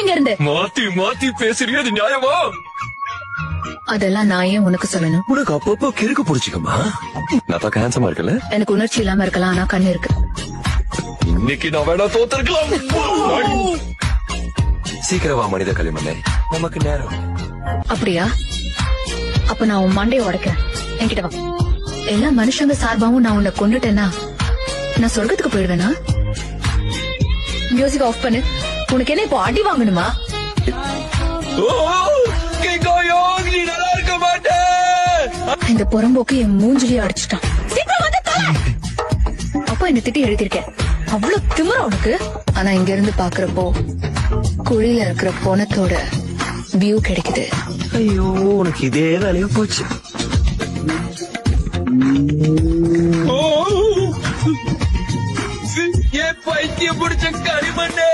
இங்க இருந்து. மாத்தி மாத்தி பேசுறியா? அது நியாயமா? அதெல்லாம் நான் ஏன் உனக்கு சொல்லணும்? உனக்கு அப்பப்போ கிறுக்கு புடிச்சுக்கமா? நான் பார்க்க ஹேண்ட்ஸமா இருக்கல. எனக்கு உணர்ச்சி இல்லாம இருக்கலாம், ஆனா கண்ணு இருக்கு. இன்னைக்கு நான் வேணா தோத்திருக்கலாம். சீக்கிரமா மனித களிமண்ணே, நமக்கு நேரம். அப்படியா? அப்ப நான் உன் மண்டையை உடைக்கிறேன். என்கிட்ட வா. எல்லா மனுஷங்க சார்பாவும் நான் உன்னை கொண்டுட்டேன்னா நான் சொர்க்கத்துக்கு போயிடுவேனா? மியூசிக் ஆஃப் பண்ணு. உனக்கு என்ன இப்போ அடி வாங்கணுமா? நீ நல்லா இருக்க மாட்டே. இந்த புறம்போக்கு என் மூஞ்சிலியே அடிச்சுட்டான். அப்பா என்ன திட்டி எழுதிருக்கேன். அவ்வளவு திமிரா உனக்கு? ஆனா இங்க இருந்து பாக்குறப்போ குழியில இருக்கிற பொணத்தோட வியூ கிடைக்குது. ஐயோ, உனக்கு இதே வேலையா போச்சு. ஏன் பைத்தியம் பிடிச்ச களிமண்ணே.